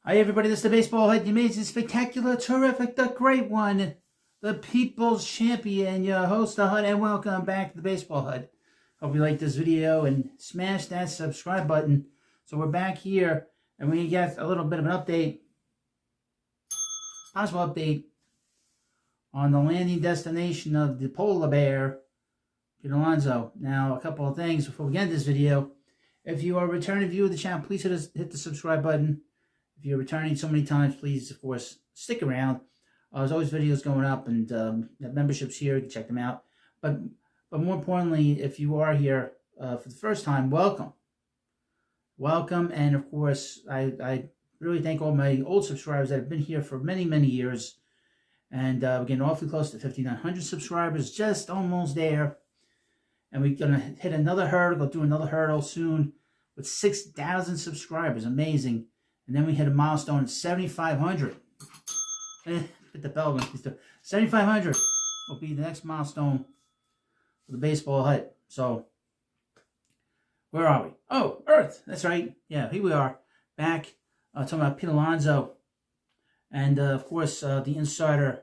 Hi everybody, this is the Baseball Head, the amazing, spectacular, terrific, the great one, the People's Champion, your host, the Hud, and welcome back to the Baseball Hud. Hope you like this video and smash that subscribe button. So we're back here, and we get a little bit of an update, possible update, on the landing destination of the polar bear, Alonso. Now, a couple of things before we get into this video. If you are a returning viewer of the channel, please hit the subscribe button. If you're returning so many times, please, of course, stick around. There's always videos going up, and memberships here. You can check them out. But more importantly, if you are here for the first time, welcome. Welcome, and of course, I really thank all my old subscribers that have been here for many, many years. And we're getting awfully close to 5,900 subscribers, just almost there. And we're going to hit another hurdle, do another hurdle soon with 6,000 subscribers. Amazing. And then we hit a milestone at 7,500. Hit the bell. 7,500 will be the next milestone for the Baseball Hut. So, where are we? Oh, Earth. That's right. Yeah, here we are. Back talking about Pete Alonso. And, of course, the insider,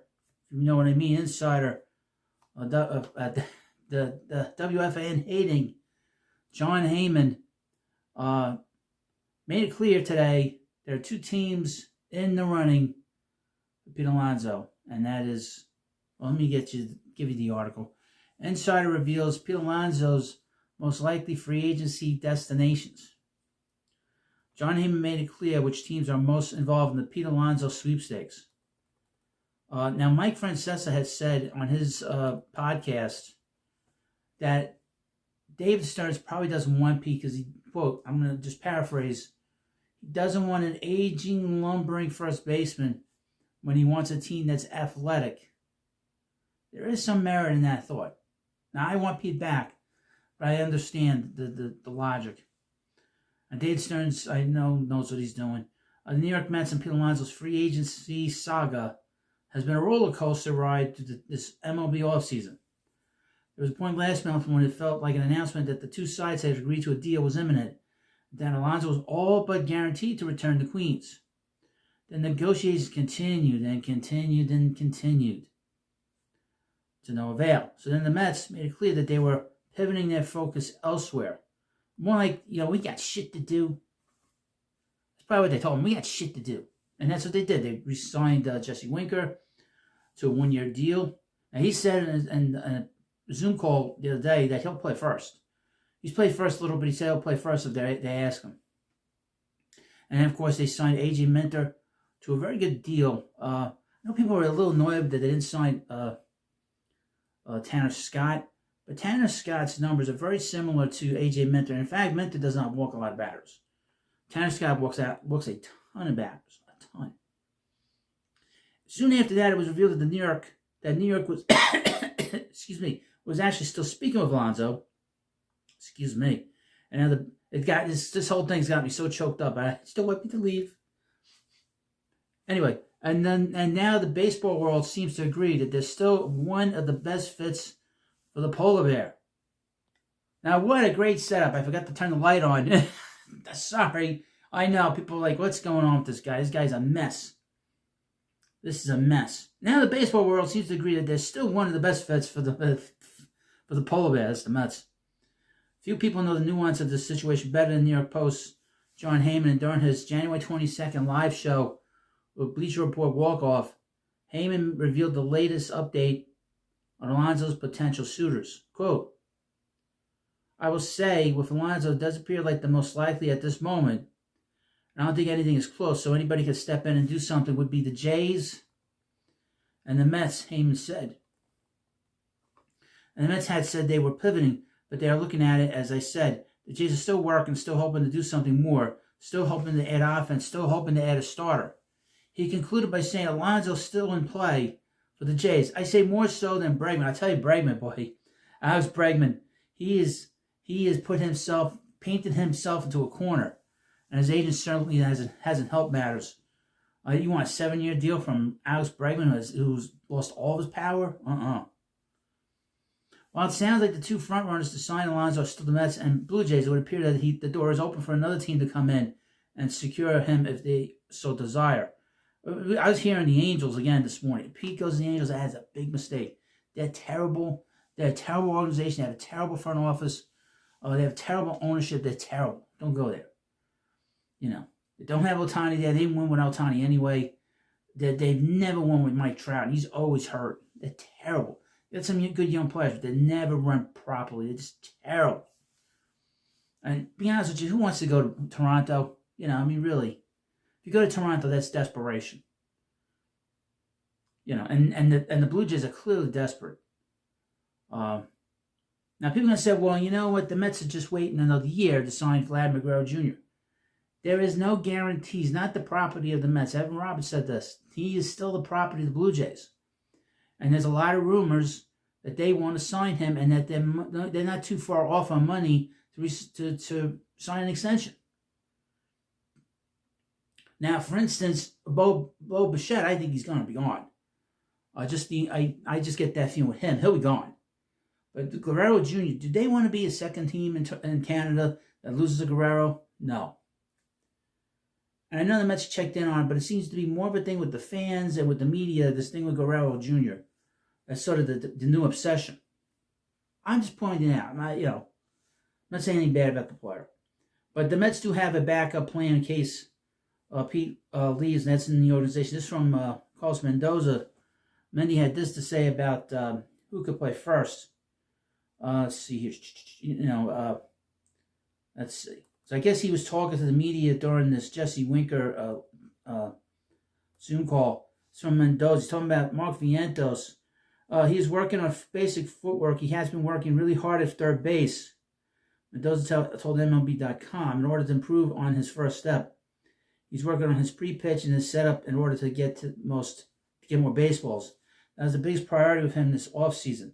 if you know what I mean, insider, the WFAN hating Jon Heyman made it clear today there are two teams in the running for Pete Alonso, and that is, well, let me give you the article. Insider reveals Pete Alonso's most likely free agency destinations. Jon Heyman made it clear which teams are most involved in the Pete Alonso sweepstakes. Now, Mike Francesa has said on his podcast that David Stearns probably doesn't want Pete because he, quote, I'm going to just paraphrase, he doesn't want an aging, lumbering first baseman when he wants a team that's athletic. There is some merit in that thought. Now, I want Pete back, but I understand the logic. And David Stearns, I know, knows what he's doing. The New York Mets and Pete Alonso's free agency saga has been a roller coaster ride through this MLB offseason. There was a point last month when it felt like an announcement that the two sides had agreed to a deal was imminent. Then Alonso was all but guaranteed to return to Queens. The negotiations continued and continued and continued to no avail. So then the Mets made it clear that they were pivoting their focus elsewhere. More like, we got shit to do. That's probably what they told him. We got shit to do. And that's what they did. They re-signed Jesse Winker to a one-year deal. And he said in a Zoom call the other day that he'll play first. He's played first a little bit. He said he'll play first if they ask him. And then, of course, they signed A.J. Minter to a very good deal. I know people were a little annoyed that they didn't sign Tanner Scott. But Tanner Scott's numbers are very similar to A.J. Minter. In fact, Minter does not walk a lot of batters. Tanner Scott walks a ton of batters. A ton. Soon after that, it was revealed that New York was, was actually still speaking with Alonso. Excuse me. And now this whole thing's got me so choked up. I still want me to leave. Anyway, and now the baseball world seems to agree that there's still one of the best fits for the polar bear. Now, what a great setup. I forgot to turn the light on. Sorry. I know. People are like, what's going on with this guy? This guy's a mess. This is a mess. Now the baseball world seems to agree that there's still one of the best fits for the polar bear. That's the Mets. Few people know the nuance of this situation better than New York Post's Jon Heyman. And during his January 22nd live show with Bleacher Report Walk-Off, Heyman revealed the latest update on Alonso's potential suitors. Quote, I will say, with Alonso, it does appear like the most likely at this moment. I don't think anything is close, so anybody could step in and do something would be the Jays and the Mets, Heyman said. And the Mets had said they were pivoting, but they are looking at it, as I said. The Jays are still working, still hoping to do something more, still hoping to add offense, still hoping to add a starter. He concluded by saying Alonso's still in play for the Jays. I say more so than Bregman. I tell you, Bregman, boy. Alex Bregman, he has painted himself into a corner. And his agent certainly hasn't helped matters. You want a 7-year deal from Alex Bregman, who's lost all of his power? While it sounds like the two frontrunners to sign Alonso are still the Mets and Blue Jays, it would appear that the door is open for another team to come in and secure him if they so desire. I was hearing the Angels again this morning. Pete goes to the Angels. That's a big mistake. They're terrible. They're a terrible organization. They have a terrible front office. They have terrible ownership. They're terrible. Don't go there. They don't have Ohtani there. They didn't win with Ohtani anyway. They've never won with Mike Trout. And he's always hurt. They're terrible. They got some good young players, but they never run properly. They're just terrible. And be honest with you, who wants to go to Toronto? Really. If you go to Toronto, that's desperation. And the Blue Jays are clearly desperate. Now people are going to say, well, you know what? The Mets are just waiting another year to sign Vladimir Guerrero Jr. There is no guarantee. He's not the property of the Mets. Evan Roberts said this. He is still the property of the Blue Jays. And there's a lot of rumors that they want to sign him and that they're not too far off on money to sign an extension. Now, for instance, Bo Bichette, I think he's going to be gone. I just get that feeling with him. He'll be gone. But Guerrero Jr., do they want to be a second team in Canada that loses a Guerrero? No. And I know the Mets checked in on it, but it seems to be more of a thing with the fans and with the media, this thing with Guerrero Jr. That's sort of the new obsession. I'm just pointing out. I'm not saying anything bad about the player. But the Mets do have a backup plan in case Pete leaves, and that's in the organization. This is from Carlos Mendoza. Mendy had this to say about who could play first. Let's see here. Let's see. So I guess he was talking to the media during this Jesse Winker Zoom call. It's from Mendoza. He's talking about Mark Vientos. He's working on basic footwork. He has been working really hard at third base. Mendoza told MLB.com in order to improve on his first step. He's working on his pre-pitch and his setup in order to get more baseballs. That was the biggest priority with him this offseason.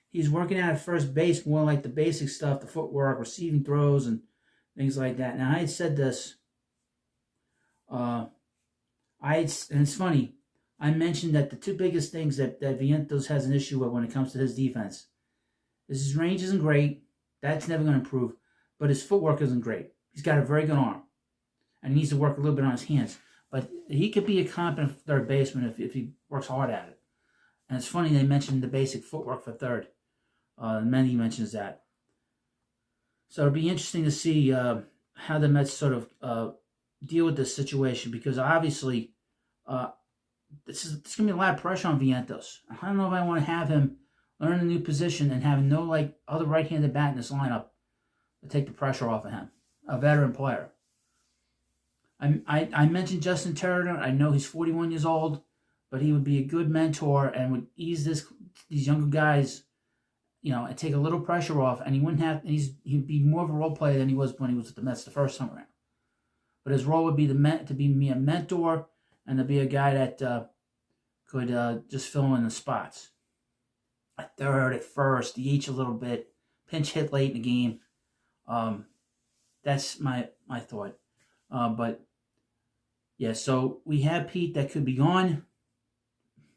He's working out at first base more like the basic stuff, the footwork, receiving throws, and things like that. Now, I had said this. And it's funny. I mentioned that the two biggest things that Vientos has an issue with when it comes to his defense is his range isn't great. That's never going to improve. But his footwork isn't great. He's got a very good arm. And he needs to work a little bit on his hands. But he could be a competent third baseman if he works hard at it. And it's funny they mentioned the basic footwork for third. Many mentions that. So it'll be interesting to see how the Mets sort of deal with this situation, because obviously there's going to be a lot of pressure on Vientos. I don't know if I want to have him learn a new position and have no other right-handed bat in this lineup to take the pressure off of him, a veteran player. I mentioned Justin Turner. I know he's 41 years old, but he would be a good mentor and would ease these younger guys, and take a little pressure off. And he wouldn't have. He'd be more of a role player than he was when he was at the Mets the first time around. But his role would be to be a mentor and to be a guy that could just fill in the spots. At third, at first, DH a little bit, pinch hit late in the game. That's my thought. But yeah, so we have Pete that could be gone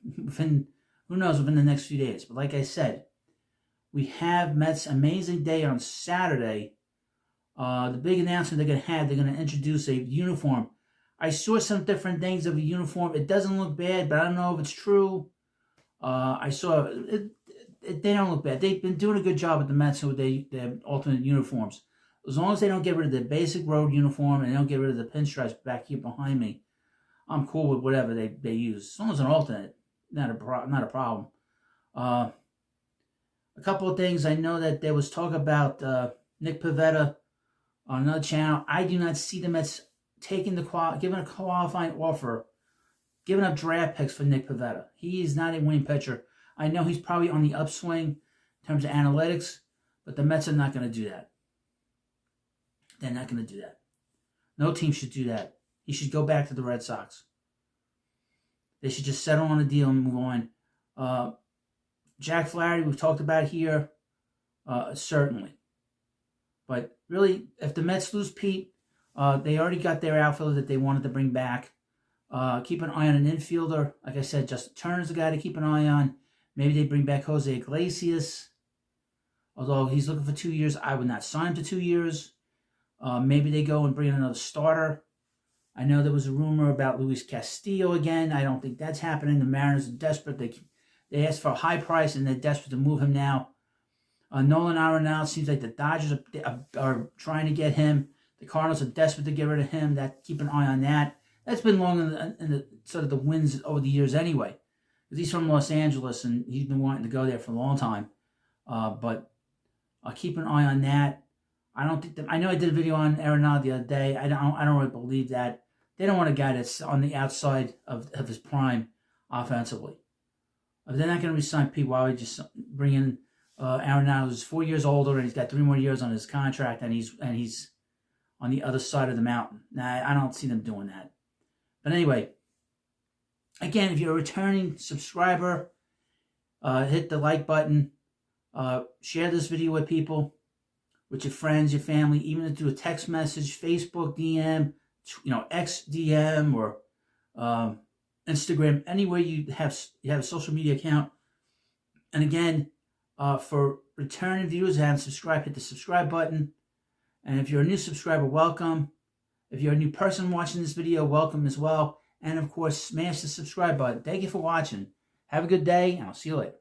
within the next few days. But like I said, we have Mets amazing day on Saturday. The big announcement they're going to introduce a uniform. I saw some different things of a uniform. It doesn't look bad, but I don't know if it's true. I saw it. They don't look bad. They've been doing a good job at the Mets with their alternate uniforms. As long as they don't get rid of the basic road uniform and they don't get rid of the pinstripes back here behind me, I'm cool with whatever they use. As long as an alternate, not a problem. A couple of things. I know that there was talk about Nick Pivetta on another channel. I do not see the Mets giving a qualifying offer, giving up draft picks for Nick Pivetta. He is not a winning pitcher. I know he's probably on the upswing in terms of analytics, but the Mets are not going to do that. They're not going to do that. No team should do that. He should go back to the Red Sox. They should just settle on a deal and move on. Jack Flaherty, we've talked about here, certainly. But really, if the Mets lose Pete, they already got their outfielder that they wanted to bring back. Keep an eye on an infielder. Like I said, Justin Turner's the guy to keep an eye on. Maybe they bring back Jose Iglesias. Although he's looking for 2 years, I would not sign him to 2 years. Maybe they go and bring in another starter. I know there was a rumor about Luis Castillo again. I don't think that's happening. The Mariners are desperate. They asked for a high price, and they're desperate to move him now. Nolan Arenado, seems like the Dodgers are trying to get him. The Cardinals are desperate to get rid of him. Keep an eye on that. That's been long in the sort of the winds over the years anyway. Because he's from Los Angeles, and he's been wanting to go there for a long time. But I'll keep an eye on that. I don't think that, I know I did a video on Arenado the other day. I don't really believe that. They don't want a guy that's on the outside of his prime offensively. If they're not going to resign Pete, why would you just bring in Arenado, who's 4 years older, and he's got 3 more years on his contract, and he's on the other side of the mountain. Nah, I don't see them doing that. But anyway, again, if you're a returning subscriber, hit the like button. Share this video with people, with your friends, your family, even through a text message, Facebook DM, X DM, or Instagram, anywhere you have a social media account. And again, for returning viewers who haven't subscribed, hit the subscribe button. And if you're a new subscriber, welcome. If you're a new person watching this video, welcome as well. And of course, smash the subscribe button. Thank you for watching. Have a good day, and I'll see you later.